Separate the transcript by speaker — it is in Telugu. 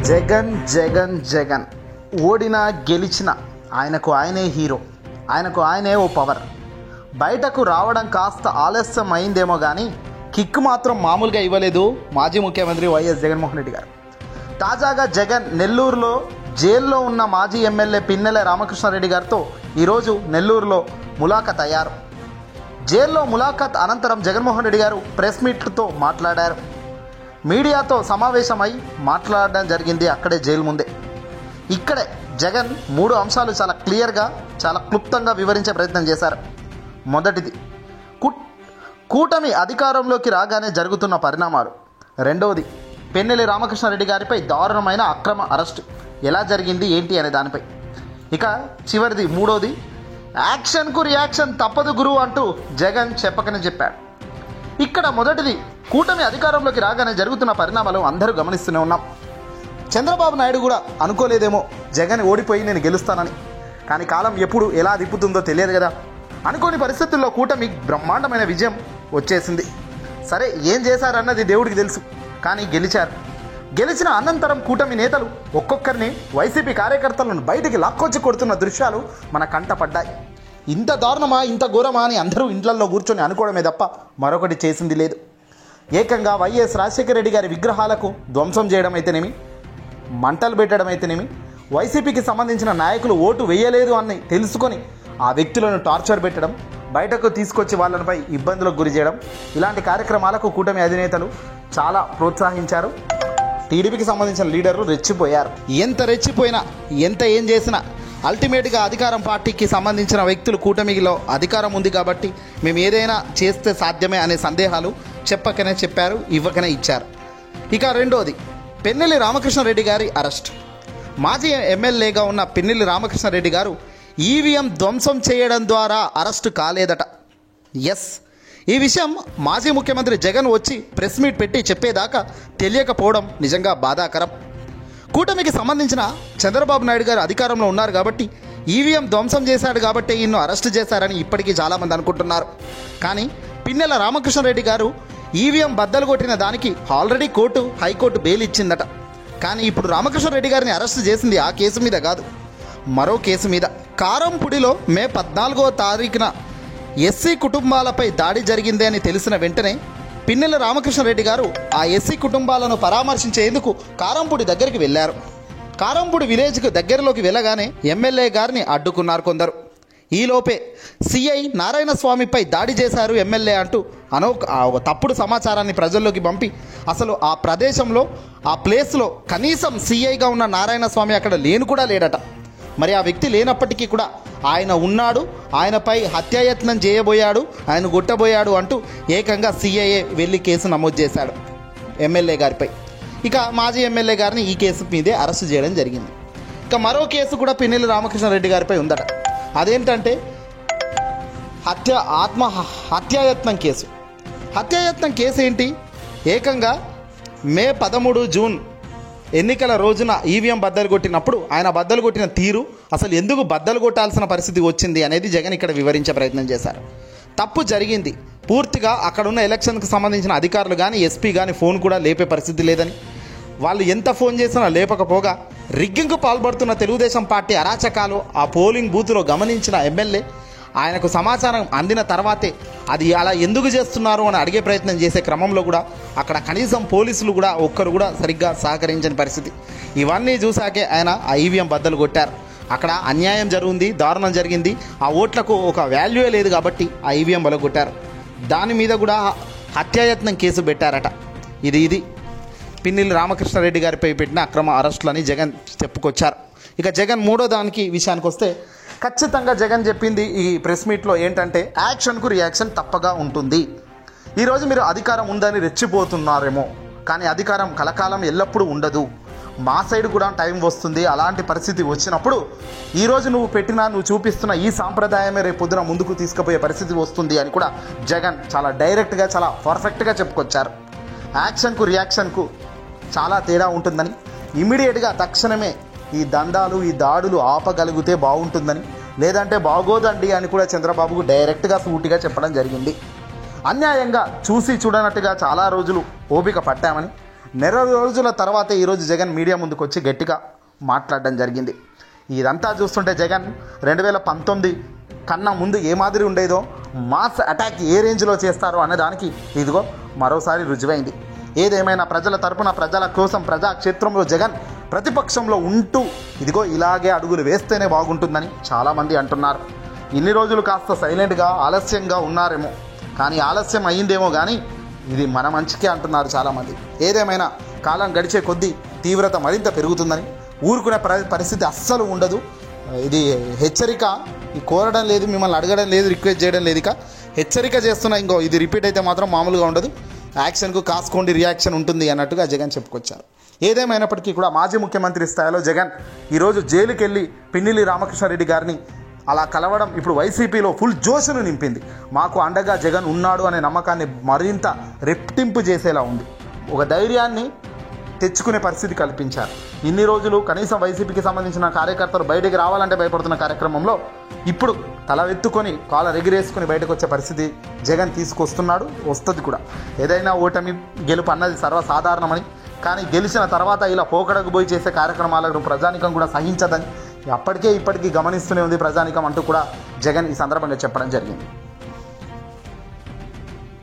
Speaker 1: జగన్ జగన్ జగన్ ఓడినా గెలిచిన ఆయనకు ఆయనే హీరో, ఆయనకు ఆయనే ఓ పవర్. బయటకు రావడం కాస్త ఆలస్యం అయిందేమో కానీ కిక్ మాత్రం మామూలుగా ఇవ్వలేదు మాజీ ముఖ్యమంత్రి వైఎస్ జగన్మోహన్ రెడ్డి గారు. తాజాగా జగన్ నెల్లూరులో జైల్లో ఉన్న మాజీ ఎమ్మెల్యే పిన్నెల రామకృష్ణారెడ్డి గారితో ఈరోజు నెల్లూరులో ములాఖత్ అయ్యారు. జైల్లో ములాఖత్ అనంతరం జగన్మోహన్ రెడ్డి గారు ప్రెస్ మీట్తో మాట్లాడారు. మీడియాతో సమావేశమై మాట్లాడడం జరిగింది అక్కడే జైలు ముందే. ఇక్కడే జగన్ 3 అంశాలు చాలా క్లియర్గా, చాలా క్లుప్తంగా వివరించే ప్రయత్నం చేశారు. మొదటిది, కూటమి అధికారంలోకి రాగానే జరుగుతున్న పరిణామాలు. రెండవది, పిన్నెల్లి రామకృష్ణారెడ్డి గారిపై దారుణమైన అక్రమ అరెస్టు ఎలా జరిగింది ఏంటి అనే దానిపై. ఇక చివరిది మూడోది, యాక్షన్కు రియాక్షన్ తప్పదు గురు అంటూ జగన్ చెప్పకనే చెప్పాడు. ఇక్కడ మొదటిది, కూటమి అధికారంలోకి రాగానే జరుగుతున్న పరిణామాలు అందరూ గమనిస్తూనే ఉన్నాం. చంద్రబాబు నాయుడు కూడా అనుకోలేదేమో జగన్ ఓడిపోయి నేను గెలుస్తానని. కానీ కాలం ఎప్పుడు ఎలా తిప్పుతుందో తెలియదు కదా. అనుకోని పరిస్థితుల్లో కూటమి బ్రహ్మాండమైన విజయం వచ్చేసింది. సరే, ఏం చేశారన్నది దేవుడికి తెలుసు, కానీ గెలిచారు. గెలిచిన అనంతరం కూటమి నేతలు ఒక్కొక్కరిని, వైసీపీ కార్యకర్తలను బయటికి లాక్కొచ్చి కొడుతున్న దృశ్యాలు మన కంట పడ్డాయి. ఇంత దారుణమా, ఇంత ఘోరమా అని అందరూ ఇంట్లల్లో కూర్చొని అనుకోవడమే తప్ప మరొకటి చేసింది లేదు. ఏకంగా వైఎస్ రాజశేఖర రెడ్డి గారి విగ్రహాలకు ధ్వంసం చేయడం అయితేనేమి, మంటలు పెట్టడం అయితేనేమి, వైసీపీకి సంబంధించిన నాయకులు ఓటు వేయలేదు అని తెలుసుకొని ఆ వ్యక్తులను టార్చర్ పెట్టడం, బయటకు తీసుకొచ్చి వాళ్ళపై ఇబ్బందులకు గురి చేయడం, ఇలాంటి కార్యక్రమాలకు కూటమి అధినేతలు చాలా ప్రోత్సహించారు. టీడీపీకి సంబంధించిన లీడర్లు రెచ్చిపోయారు. ఎంత రెచ్చిపోయినా, ఎంత ఏం చేసినా అల్టిమేట్గా అధికారం పార్టీకి సంబంధించిన వ్యక్తులు కూటమిలో అధికారం ఉంది కాబట్టి మేము ఏదైనా చేస్తే సాధ్యమే అనే సందేహాలు చెప్పకనే చెప్పారు, ఇవ్వకనే ఇచ్చారు. ఇక రెండోది, పిన్నెల్లి రామకృష్ణారెడ్డి గారి అరెస్ట్. మాజీ ఎమ్మెల్యేగా ఉన్న పిన్నెల్లి రామకృష్ణారెడ్డి గారు ఈవీఎం ధ్వంసం చేయడం ద్వారా అరెస్టు కాలేదట. ఎస్, ఈ విషయం మాజీ ముఖ్యమంత్రి జగన్ వచ్చి ప్రెస్ మీట్ పెట్టి చెప్పేదాకా తెలియకపోవడం నిజంగా బాధాకరం. కూటమికి సంబంధించిన చంద్రబాబు నాయుడు గారు అధికారంలో ఉన్నారు కాబట్టి ఈవీఎం ధ్వంసం చేశాడు కాబట్టి ఈయన్ను అరెస్ట్ చేశారని ఇప్పటికీ చాలామంది అనుకుంటున్నారు. కానీ పిన్నెల రామకృష్ణారెడ్డి గారు ఈవీఎం బద్దలు కొట్టిన దానికి ఆల్రెడీ హైకోర్టు బెయిల్ ఇచ్చిందట. కానీ ఇప్పుడు రామకృష్ణారెడ్డి గారిని అరెస్ట్ చేసింది ఆ కేసు మీద కాదు, మరో కేసు మీద. కారంపూడిలో మే 14వ తారీఖున ఎస్సీ కుటుంబాలపై దాడి జరిగింది అని తెలిసిన వెంటనే పిన్నెల రామకృష్ణారెడ్డి గారు ఆ ఎస్సీ కుటుంబాలను పరామర్శించేందుకు కారంపూడి దగ్గరికి వెళ్ళారు. కారంపూడి విలేజ్కు దగ్గరలోకి వెళ్ళగానే ఎమ్మెల్యే గారిని అడ్డుకున్నారు కొందరు. ఈలోపే సిఐ నారాయణస్వామిపై దాడి చేశారు ఎమ్మెల్యే అంటూ తప్పుడు సమాచారాన్ని ప్రజల్లోకి పంపి అసలు ఆ ప్రదేశంలో, ఆ ప్లేస్లో కనీసం సిఐగా ఉన్న నారాయణస్వామి అక్కడ కూడా లేడట. మరి ఆ వ్యక్తి లేనప్పటికీ కూడా ఆయన ఉన్నాడు, ఆయనపై హత్యాయత్నం చేయబోయాడు, ఆయన కొట్టబోయాడు అంటూ ఏకంగా సిఐఏ వెళ్ళి కేసు నమోదు చేశాడు ఎమ్మెల్యే గారిపై. ఇక మాజీ ఎమ్మెల్యే గారిని ఈ కేసు మీదే అరెస్టు చేయడం జరిగింది. ఇక మరో కేసు కూడా పిన్నెల్లి రామకృష్ణారెడ్డి గారిపై ఉందట. అదేంటంటే హత్యాయత్నం కేసు. హత్యాయత్నం కేసు ఏంటి? ఏకంగా మే 13 జూన్ ఎన్నికల రోజున ఈవీఎం బద్దలు కొట్టినప్పుడు ఆయన బద్దలు కొట్టిన తీరు, అసలు ఎందుకు బద్దలు కొట్టాల్సిన పరిస్థితి వచ్చింది అనేది జగన్ ఇక్కడ వివరించే ప్రయత్నం చేశారు. తప్పు జరిగింది, పూర్తిగా అక్కడున్న ఎలక్షన్కి సంబంధించిన అధికారులు కానీ ఎస్పీ కానీ ఫోన్ కూడా లేపే పరిస్థితి లేదని, వాళ్ళు ఎంత ఫోన్ చేసినా లేపకపోగా రిగ్గింగ్కు పాల్పడుతున్న తెలుగుదేశం పార్టీ అరాచకాలు ఆ పోలింగ్ బూత్లో గమనించిన ఎమ్మెల్యే ఆయనకు సమాచారం అందిన తర్వాతే అది అలా ఎందుకు చేస్తున్నారు అని అడిగే ప్రయత్నం చేసే క్రమంలో కూడా అక్కడ కనీసం పోలీసులు కూడా ఒక్కరు కూడా సరిగ్గా సహకరించని పరిస్థితి. ఇవన్నీ చూసాకే ఆయన ఆ ఈవీఎం బద్దలు కొట్టారు. అక్కడ అన్యాయం జరిగింది, దారుణం జరిగింది, ఆ ఓట్లకు ఒక వాల్యూయే లేదు కాబట్టి ఆ ఈవీఎం బలగొట్టారు. దాని మీద కూడా హత్యాయత్నం కేసు పెట్టారట. ఇది పిన్నెల్లి రామకృష్ణారెడ్డి గారిపై పెట్టిన అక్రమ అరెస్టులని జగన్ చెప్పుకొచ్చారు. ఇక జగన్ మూడో దానికి విషయానికి వస్తే, ఖచ్చితంగా జగన్ చెప్పింది ఈ ప్రెస్ మీట్లో ఏంటంటే యాక్షన్కు రియాక్షన్ తప్పగా ఉంటుంది. ఈరోజు మీరు అధికారం ఉందని రెచ్చిపోతున్నారేమో, కానీ అధికారం కలకాలం ఎల్లప్పుడూ ఉండదు. మా సైడ్ కూడా టైం వస్తుంది. అలాంటి పరిస్థితి వచ్చినప్పుడు ఈరోజు నువ్వు చూపిస్తున్న ఈ సాంప్రదాయమే రేపు పొద్దున ముందుకు తీసుకుపోయే పరిస్థితి వస్తుంది అని కూడా జగన్ చాలా డైరెక్ట్గా, చాలా పర్ఫెక్ట్గా చెప్పుకొచ్చారు. యాక్షన్కు రియాక్షన్కు చాలా తేడా ఉంటుందని, ఇమీడియట్గా తక్షణమే ఈ దందాలు, ఈ దాడులు ఆపగలిగితే బాగుంటుందని, లేదంటే బాగోదండి అని కూడా చంద్రబాబుకు డైరెక్ట్గా సూటిగా చెప్పడం జరిగింది. అన్యాయంగా చూసి చూడనట్టుగా చాలా రోజులు ఓపిక పట్టామని, నెల రోజుల తర్వాతే ఈరోజు జగన్ మీడియా ముందుకు వచ్చి గట్టిగా మాట్లాడడం జరిగింది. ఇదంతా చూస్తుంటే జగన్ 2019 కన్నా ముందు ఏ మాదిరి ఉండేదో, మాస్ అటాక్ ఏ రేంజ్లో చేస్తారో అనేదానికి ఇదిగో మరోసారి రుజువైంది. ఏదేమైనా ప్రజల తరపున, ప్రజల కోసం, ప్రజాక్షేత్రంలో జగన్ ప్రతిపక్షంలో ఉంటూ ఇదిగో ఇలాగే అడుగులు వేస్తేనే బాగుంటుందని చాలామంది అంటున్నారు. ఇన్ని రోజులు కాస్త సైలెంట్గా, ఆలస్యంగా ఉన్నారేమో, కానీ ఆలస్యం అయ్యిందేమో కానీ ఇది మన మంచికే అంటున్నారు చాలామంది. ఏదేమైనా కాలం గడిచే కొద్దీ తీవ్రత మరింత పెరుగుతుందని, ఊరుకునే పరిస్థితి అస్సలు ఉండదు. ఇది హెచ్చరిక, కోరడం లేదు, మిమ్మల్ని అడగడం లేదు, రిక్వెస్ట్ చేయడం లేదు, ఇక హెచ్చరిక చేస్తున్నా. ఇంకో ఇది రిపీట్ అయితే మాత్రం మామూలుగా ఉండదు, యాక్షన్కు కాసుకోండి, రియాక్షన్ ఉంటుంది అన్నట్టుగా జగన్ చెప్పుకొచ్చారు. ఏదేమైనప్పటికీ కూడా మాజీ ముఖ్యమంత్రి స్థాయిలో జగన్ ఈరోజు జైలుకి వెళ్ళి పిన్నెల్లి రామకృష్ణారెడ్డి గారిని అలా కలవడం ఇప్పుడు వైసీపీలో ఫుల్ జోషును నింపింది. మాకు అండగా జగన్ ఉన్నాడు అనే నమ్మకాన్ని మరింత రెట్టింపు చేసేలా ఉంది. ఒక ధైర్యాన్ని తెచ్చుకునే పరిస్థితి కల్పించారు. ఇన్ని రోజులు కనీసం వైసీపీకి సంబంధించిన కార్యకర్తలు బయటికి రావాలంటే భయపడుతున్న కార్యక్రమంలో ఇప్పుడు తల ఎత్తుకొని కాలర్ ఎగిరేసుకొని బయటకు వచ్చే పరిస్థితి జగన్ తీసుకొస్తున్నాడు, వస్తుంది కూడా. ఏదైనా ఓటమి గెలుపు అన్నది సర్వసాధారణమని, కానీ గెలిచిన తర్వాత ఇలా పోకడకు పోయి చేసే కార్యక్రమాలను ప్రజానికం కూడా సహించదని ఇప్పటికీ గమనిస్తూనే ఉంది ప్రజానికం అంటూ కూడా జగన్ ఈ సందర్భంగా చెప్పడం జరిగింది.